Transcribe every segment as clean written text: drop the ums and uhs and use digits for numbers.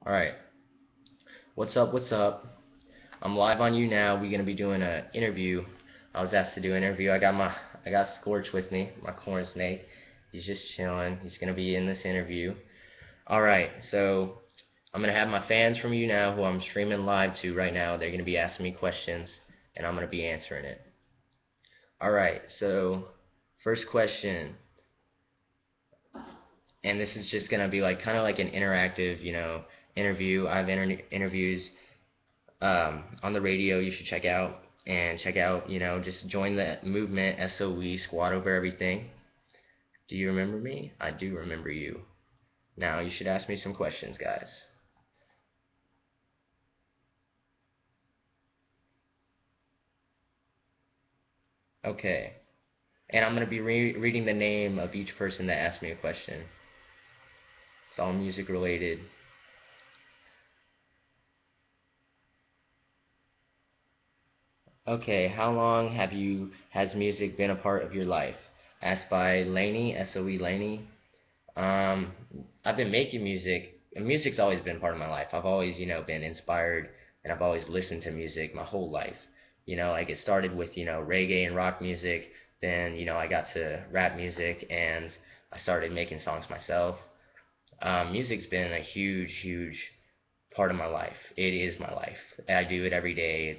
Alright, what's up, what's up? I'm live on YouNow. We're gonna be doing an interview. I was asked to do an interview. I got Scorch with me, my corn snake. He's just chilling. He's gonna be in this interview. Alright, so I'm gonna have my fans from YouNow who I'm streaming live to right now. They're gonna be asking me questions and I'm gonna be answering it. Alright, so first question. And this is just gonna be like kind of like an interactive, interview. I have interviews on the radio you should check out, just join the movement, SOE, squad over everything. Do you remember me? I do remember you. Now you should ask me some questions, guys. Okay, and I'm going to be reading the name of each person that asked me a question. It's all music related. Okay, how long has music been a part of your life? Asked by Laney, SOE Laney. Um, I've been making music, and music's always been part of my life. I've always, been inspired, and I've always listened to music my whole life. Like it started with, reggae and rock music, then, I got to rap music, and I started making songs myself. Music's been a huge, huge part of my life. It is my life. I do it every day.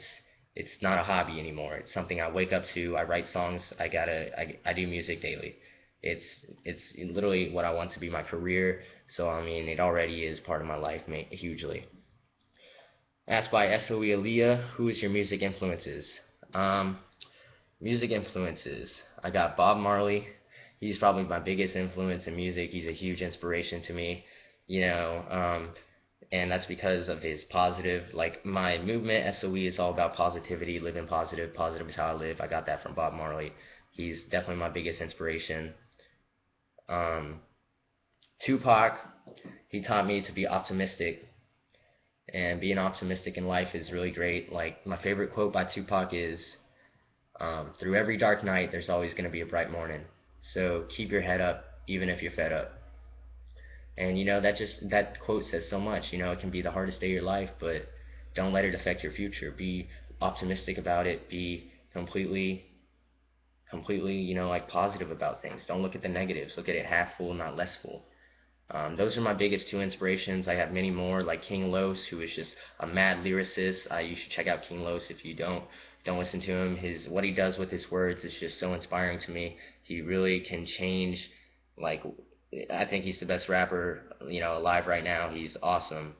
It's not a hobby anymore. It's something I wake up to. I write songs. I do music daily. It's it's literally what I want to be my career. So I mean, it already is part of my life hugely. Asked by SOE Aaliyah, who is your music influences? Um, Music influences. I got Bob Marley. He's probably my biggest influence in music. He's a huge inspiration to me. You know, um, and that's because of his positive, like my movement, SOE is all about positivity, living positive. Positive is how I live. I got that from Bob Marley. He's definitely my biggest inspiration. um, Tupac, he taught me to be optimistic, and being optimistic in life is really great. Like my favorite quote by Tupac is, "Through every dark night, there's always going to be a bright morning. So keep your head up, even if you're fed up." And that quote says so much. It can be the hardest day of your life, but don't let it affect your future. Be optimistic about it. Be completely, like positive about things. Don't look at the negatives. Look at it half full, not less full. Those are my biggest two inspirations. I have many more, like King Los, who is just a mad lyricist. You should check out King Los if you don't listen to him. What he does with his words is just so inspiring to me. He really can change. Like, I think he's the best rapper, alive right now. He's awesome.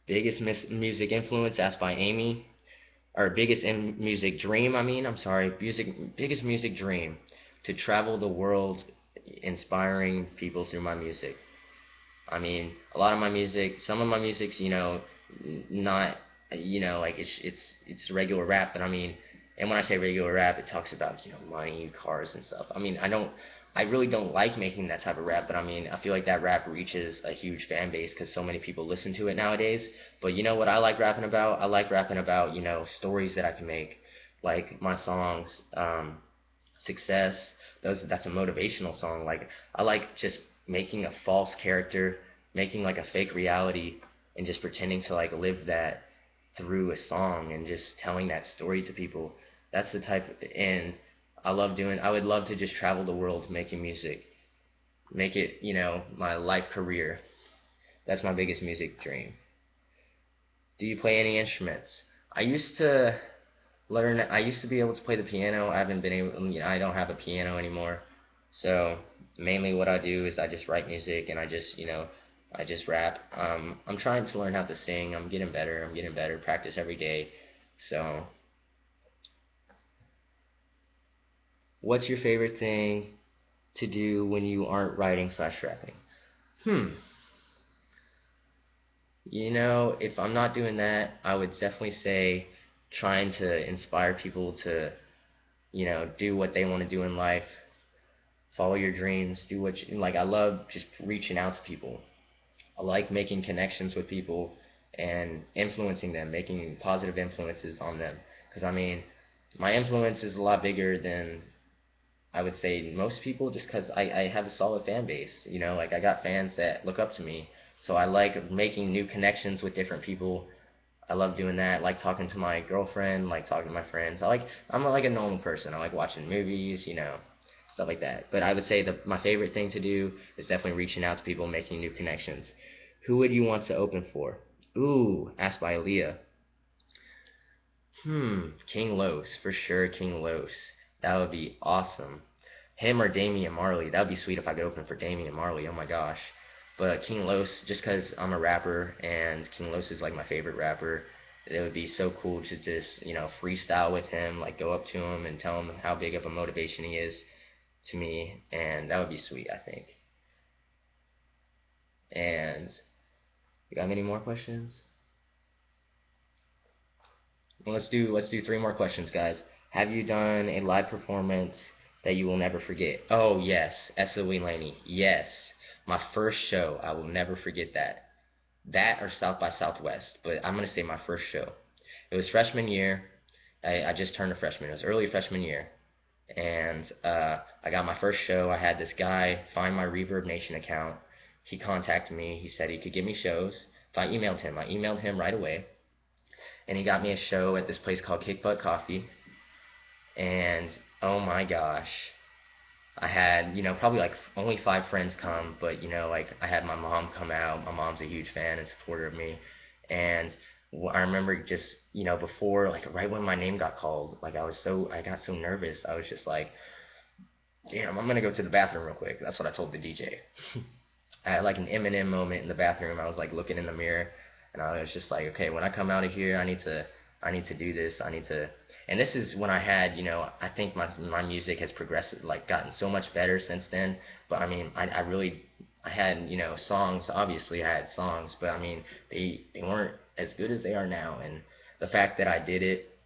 Biggest music influence, asked by Amy, or music dream. I'm sorry, biggest music dream, to travel the world, inspiring people through my music. I mean, a lot of my music, some of my music's, not, like it's regular rap, but I mean, and when I say regular rap, it talks about, money, cars, and stuff. I really don't like making that type of rap, but I mean, I feel like that rap reaches a huge fan base because so many people listen to it nowadays. But you know what I like rapping about? I like rapping about, stories that I can make, like my songs, Success. That's a motivational song. Like, I like just making a false character, making like a fake reality, and just pretending to like live that through a song and just telling that story to people. That's the type, and I would love to just travel the world making music, make it, my life career. That's my biggest music dream. Do you play any instruments? I used to I used to be able to play the piano. I haven't been able, I don't have a piano anymore. So mainly what I do is I just write music, and I just rap. I'm trying to learn how to sing. I'm getting better. Practice every day. So, what's your favorite thing to do when you aren't writing slash rapping? Hmm. If I'm not doing that, I would definitely say trying to inspire people to, do what they want to do in life, follow your dreams, do what you like. I love just reaching out to people. I like making connections with people and influencing them, making positive influences on them. Because I mean, my influence is a lot bigger than I would say most people, just because I have a solid fan base. Like I got fans that look up to me So I like making new connections with different people. I love doing that. I like talking to my girlfriend, like talking to my friends. I'm like a normal person. I like watching movies, stuff like that. But I would say my favorite thing to do is definitely reaching out to people, making new connections. Who would you want to open for? Ooh, asked by Aaliyah. King Los, for sure, King Los. That would be awesome. Him or Damian Marley. That would be sweet if I could open for Damian Marley. Oh my gosh. But King Los, just because I'm a rapper and King Los is like my favorite rapper, it would be so cool to just, freestyle with him, like go up to him and tell him how big of a motivation he is to me, and that would be sweet, I think. And you got any more questions? Well, let's do three more questions, guys. Have you done a live performance that you will never forget? Oh yes, SOE-Laney. Yes, my first show. I will never forget that. That or South by Southwest, but I'm gonna say my first show. It was freshman year. I just turned a freshman. It was early freshman year, and I got my first show. I had this guy find my Reverb Nation account. He contacted me. He said he could give me shows if I emailed him. I emailed him right away, and he got me a show at this place called Kick Butt Coffee. And oh my gosh, I had, probably like only 5 friends come, but like I had my mom come out. My mom's a huge fan and supporter of me, and I remember just, before, like right when my name got called, like I got so nervous. I was just like, damn, I'm gonna go to the bathroom real quick. That's what I told the DJ. I had like an Eminem moment in the bathroom. I was like looking in the mirror, and I was just like, okay, when I come out of here, I need to do this. And this is when I had, I think my music has progressed, like gotten so much better since then. But I mean, I had, songs. Obviously, I had songs, but I mean, they weren't as good as they are now. And the fact that I did it,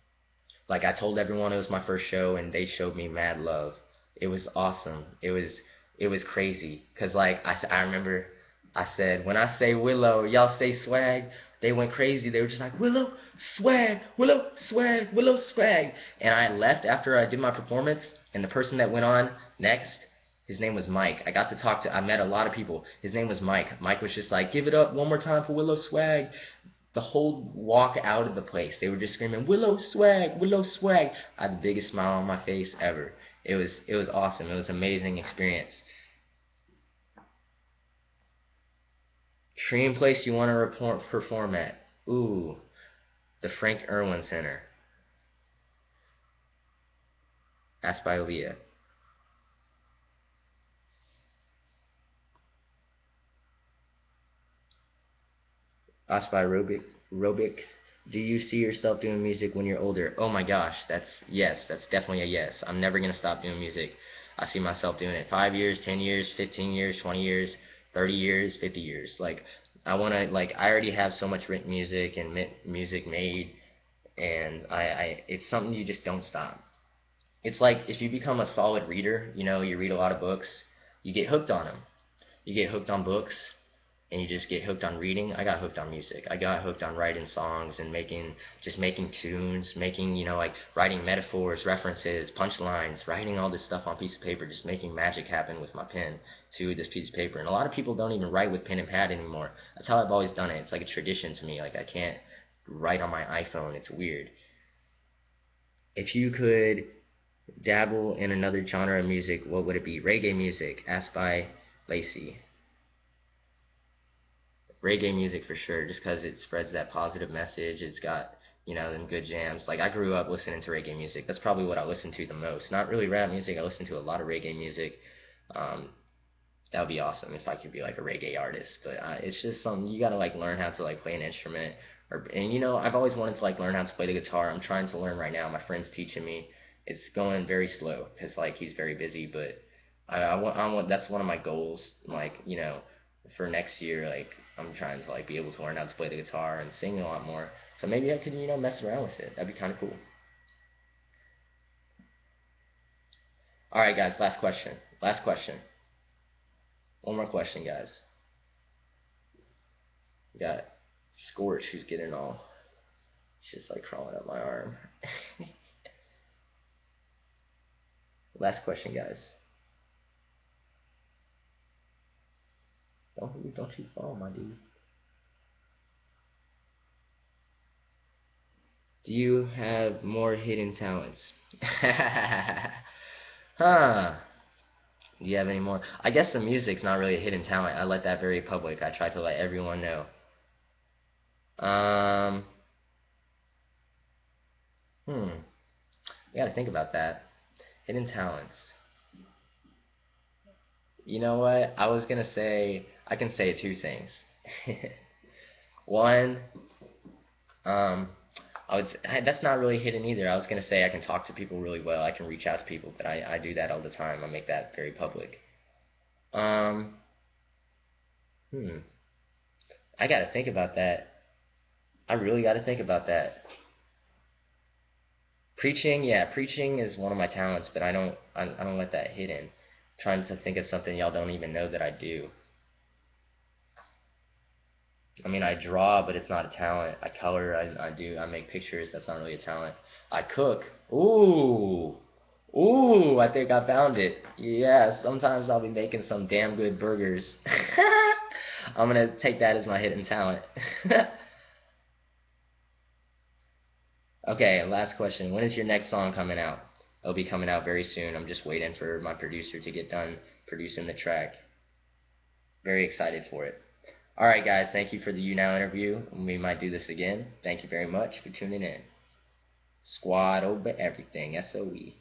like I told everyone it was my first show, and they showed me mad love. It was awesome. It was crazy. Cause like I remember I said, when I say Willow, y'all say swag. They went crazy. They were just like, Willow swag, Willow swag, Willow swag. And I left after I did my performance, and the person that went on next, his name was Mike. I met a lot of people. His name was Mike. Mike was just like, give it up one more time for Willow swag. The whole walk out of the place, they were just screaming, Willow swag, Willow swag. I had the biggest smile on my face ever. It was awesome. It was an amazing experience. Dream place you want to perform at? Ooh, the Frank Irwin Center. Asked by Leah. Asked by Robic. Do you see yourself doing music when you're older? Oh my gosh, yes, that's definitely a yes. I'm never gonna stop doing music. I see myself doing it 5 years, 10 years, 15 years, 20 years, 30 years, 50 years. Like I already have so much written music and music made, and it's something you just don't stop. It's like if you become a solid reader, you read a lot of books, you get hooked on them. You get hooked on books, and you just get hooked on reading. I got hooked on music. I got hooked on writing songs and making tunes, like writing metaphors, references, punchlines, writing all this stuff on a piece of paper, just making magic happen with my pen to this piece of paper. And a lot of people don't even write with pen and pad anymore. That's how I've always done it. It's like a tradition to me. Like I can't write on my iPhone. It's weird. If you could dabble in another genre of music, what would it be? Reggae music, asked by Lacey. Reggae music for sure, just because it spreads that positive message. It's got, them good jams. Like, I grew up listening to reggae music. That's probably what I listen to the most. Not really rap music. I listen to a lot of reggae music. Um, that would be awesome if I could be like a reggae artist. But it's just something you gotta like learn how to like play an instrument. And I've always wanted to like learn how to play the guitar. I'm trying to learn right now. My friend's teaching me. It's going very slow because like he's very busy. But I want that's one of my goals. Like for next year, like I'm trying to like be able to learn how to play the guitar and sing a lot more. So maybe I could mess around with it. That'd be kind of cool. All right, guys. Last question. Last question. One more question, guys. We got Scorch who's getting all. It's just like crawling up my arm. Last question, guys. Don't you fall, my dude. Do you have more hidden talents? Huh. Do you have any more? I guess the music's not really a hidden talent. I let that very public. I try to let everyone know. Um, hmm. I gotta think about that. Hidden talents. You know what? I was gonna say I can say two things. One, um, that's not really hidden either. I was gonna say I can talk to people really well. I can reach out to people, but I do that all the time. I make that very public. Um, hmm. I gotta think about that. I really gotta think about that. Preaching, yeah, preaching is one of my talents, but I don't let that hidden. Trying to think of something y'all don't even know that I do. I mean, I draw, but it's not a talent. I color, I make pictures. That's not really a talent. I cook. Ooh, ooh, I think I found it. Yeah, sometimes I'll be making some damn good burgers. I'm gonna take that as my hidden talent. Okay, last question. When is your next song coming out? It'll be coming out very soon. I'm just waiting for my producer to get done producing the track. Very excited for it. Alright guys, thank you for the YouNow interview. We might do this again. Thank you very much for tuning in. Squad over everything. SOE.